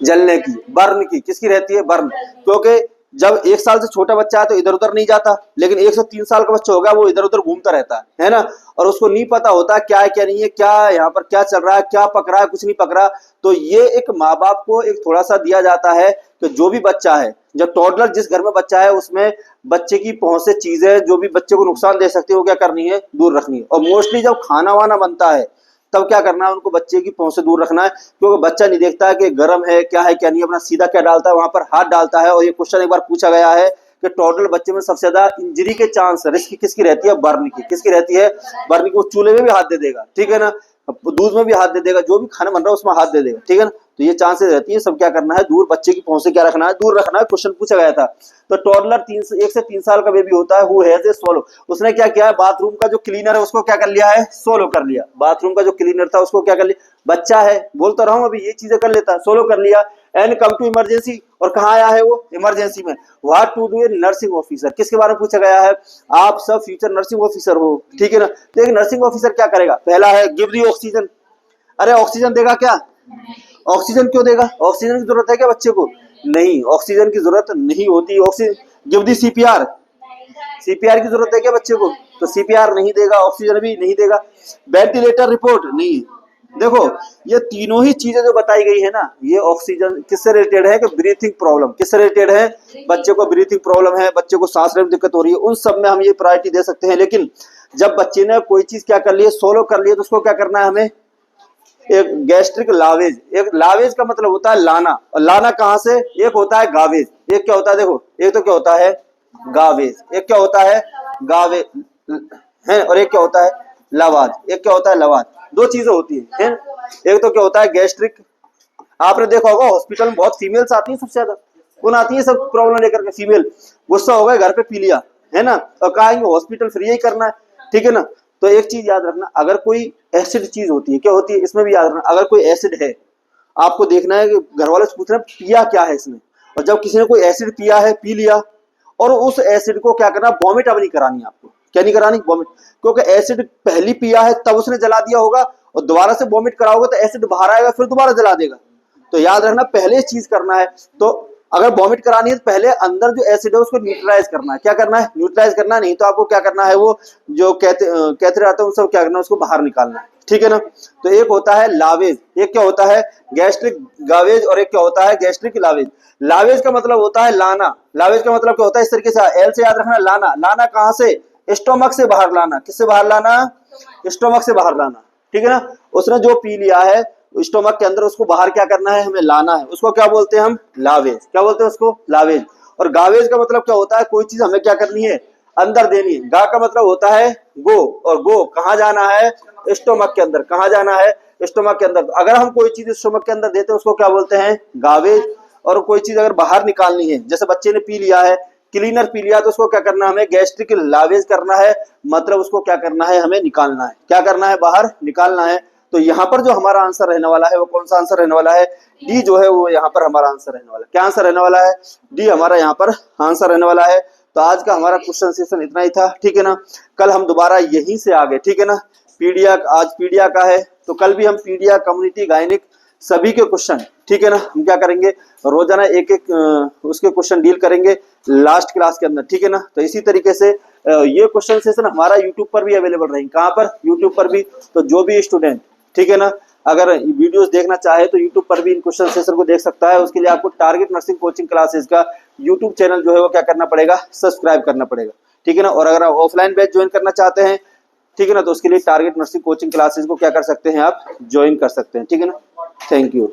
Speaker 1: जलने की, बर्न की। किसकी रहती है? बर्न। क्योंकि जब 1 साल से छोटा बच्चा है तो इधर उधर नहीं जाता, लेकिन 1 से 3 साल का बच्चा होगा वो इधर उधर घूमता रहता है ना। और उसको नहीं पता होता क्या है क्या नहीं है, क्या यहाँ पर क्या चल रहा है, क्या पक रहा है, कुछ नहीं पक रहा। तो ये एक माँ बाप को एक थोड़ा सा दिया जाता है कि जो भी बच्चा है, जब टॉडलर जिस घर में बच्चा है उसमें बच्चे की पहुंच से चीजें जो भी बच्चे को नुकसान दे सकती है वो क्या करनी है? दूर रखनी है। और मोस्टली जब खाना वाना बनता है तब क्या करना है? उनको बच्चे की पहुंच से दूर रखना है, क्योंकि बच्चा नहीं देखता है कि गर्म है क्या है क्या नहीं, अपना सीधा क्या डालता है वहां पर हाथ डालता है। और ये क्वेश्चन एक बार पूछा गया है कि टोटल बच्चे में सबसे ज्यादा इंजरी के चांस, रिस्क किसकी रहती है? बर्न की। किसकी रहती है? बर्न की। वो चूल्हे में भी हाथ दे देगा, ठीक है ना, दूध में भी हाथ दे देगा, जो भी खाना बन रहा है उसमें हाथ दे देगा, ठीक है ना। तो ये चांसेस रहती है। सब क्या करना है? दूर, बच्चे की पहुंच से क्या रखना है? दूर रखना है। क्वेश्चन पूछा गया था। तो टॉडलर 1 से 3 साल का बेबी होता है, हु हैज ए सोलो। उसने क्या किया है? बाथरूम का जो क्लीनर है उसको क्या कर लिया है? सोलो कर लिया। बाथरूम का जो क्लीनर था उसको क्या कर लिया? बच्चा है, बोल तो रहा हूं अभी, ये चीजें कर लेता है, सोलो कर लिया। एंड कम टू इमरजेंसी, और कहाँ आया है वो? इमरजेंसी में। What to do a nursing officer. किसके बारे में पूछा गया है? आप सब फ्यूचर नर्सिंग ऑफिसर हो, ठीक है ना। तो एक नर्सिंग ऑफिसर क्या करेगा? पहला है गिव दी ऑक्सीजन। अरे ऑक्सीजन देगा क्या? ऑक्सीजन क्यों देगा? ऑक्सीजन की जरूरत है क्या बच्चे को? नहीं, ऑक्सीजन की जरूरत नहीं होती। ऑक्सीजन गिव दी सीपीआर। सीपीआर की जरूरत है क्या बच्चे को? तो सीपीआर नहीं देगा, ऑक्सीजन भी नहीं देगा। वेंटिलेटर रिपोर्ट नहीं। देखो ये तीनों ही चीजें जो बताई गई है ना, ये ऑक्सीजन किससे रिलेटेड है? कि ब्रीथिंग प्रॉब्लम। किससे रिलेटेड है? बच्चे को ब्रीथिंग प्रॉब्लम है, बच्चे को सांस लेने में दिक्कत हो रही है, उन सब में हम ये प्रायोरिटी दे सकते हैं। लेकिन जब बच्चे ने कोई चीज क्या कर ली, सोलो कर लिया, तो उसको क्या करना है हमें? एक गैस्ट्रिक लावेज। एक लावेज का मतलब होता है लाना, और लाना कहां से? एक होता है गावेज, एक क्या होता है? देखो एक तो क्या होता है? गावेज। एक क्या होता है? गावे है। और एक क्या होता है? लवाज। एक क्या होता है? लवाज। 2 चीजें होती है। एक तो क्या होता है? गैस्ट्रिक। आपने देखा होगा हॉस्पिटल में बहुत फीमेल्स आती है, सबसे ज्यादा कौन आती है? सब प्रॉब्लम लेकर के फीमेल। गुस्सा हो गए, घर पे पी लिया, है ना, और कहेंगे हॉस्पिटल फ्री ही करना है, ठीक है ना। तो एक चीज याद रखना, अगर कोई एसिड चीज होती है, क्या होती है इसमें भी याद रखना, अगर कोई एसिड है, आपको देखना है कि घर वाले से पूछ रहे हैं पिया क्या है इसने। और जब किसी ने कोई एसिड पिया है, पी लिया, और उस एसिड को क्या करना? वॉमिट अब नहीं करानी आपको। क्या नहीं करानी? वॉमिट। क्योंकि एसिड पहली पिया है तब उसने जला दिया होगा, और दोबारा से वॉमिट कराओगे तो एसिड बाहर आएगा, फिर दोबारा जला देगा। तो याद रखना पहले चीज करना है। तो अगर वॉमिट करानी है तो पहले अंदर जो एसिड है उसको न्यूट्रलाइज करना है। क्या करना है? न्यूट्रलाइज करना। नहीं तो आपको क्या करना है? वो जो कहते रहते हैं उन सब क्या करना है? उसको बाहर निकालना है, ठीक है ना। तो एक होता है लावेज, एक क्या होता है गैस्ट्रिक गावेज, और एक क्या होता है गैस्ट्रिक लावेज। लावेज का मतलब होता है लाना, लावेज का मतलब क्या होता है इस तरीके से, एल से याद रखना, लाना, लाना कहां से, स्टोमक से बाहर लाना, किससे बाहर लाना, स्टोमक से बाहर लाना, ठीक है ना। उसने जो पी लिया है स्टोमक के अंदर, उसको बाहर क्या करना है, हमें लाना है, उसको क्या बोलते हैं हम, लावेज, क्या बोलते हैं उसको, लावेज। और गावेज का मतलब क्या होता है, कोई चीज हमें क्या करनी है, अंदर देनी है। गा का मतलब होता है गो, और गो कहाँ जाना है, स्टोमक के अंदर, कहाँ जाना है, स्टोमक के अंदर। तो अगर हम कोई चीज स्टोमक के अंदर देते हैं उसको क्या बोलते हैं, गावेज। और कोई चीज अगर बाहर निकालनी है, जैसे बच्चे ने पी लिया है, क्लीनर पी लिया, तो उसको क्या करना है, हमें गैस्ट्रिक लावेज करना है, मतलब उसको क्या करना है, हमें निकालना है, क्या करना है, बाहर निकालना है। तो यहाँ पर जो हमारा आंसर रहने वाला है वो कौन सा आंसर रहने वाला है, डी जो है वो यहाँ पर हमारा आंसर रहने वाला है। क्या आंसर रहने वाला है, डी हमारा यहाँ पर आंसर रहने वाला है। तो आज का हमारा क्वेश्चन सेशन इतना ही था, ठीक है ना। कल हम दोबारा यहीं से आगे, ठीक है ना। पीडिया, आज पीडिया का है, तो कल भी हम पीडिया, कम्युनिटी, गायनिक सभी के क्वेश्चन, ठीक है ना, हम क्या करेंगे, रोजाना एक एक उसके क्वेश्चन डील करेंगे लास्ट क्लास के अंदर, ठीक है ना। तो इसी तरीके से ये क्वेश्चन सेशन हमारा यूट्यूब पर भी अवेलेबल रहेंगे, कहाँ पर, यूट्यूब पर भी। तो जो भी स्टूडेंट, ठीक है ना, अगर वीडियोस देखना चाहे तो यूट्यूब पर भी इन क्वेश्चन सेशन को देख सकता है। उसके लिए आपको टारगेट नर्सिंग कोचिंग क्लासेस का यूट्यूब चैनल जो है वो क्या करना पड़ेगा, सब्सक्राइब करना पड़ेगा, ठीक है ना। और अगर आप ऑफलाइन बैच ज्वाइन करना चाहते हैं, ठीक है ना, तो उसके लिए टारगेट नर्सिंग कोचिंग क्लासेस को क्या कर सकते हैं, आप ज्वाइन कर सकते हैं, ठीक है ना। Thank you.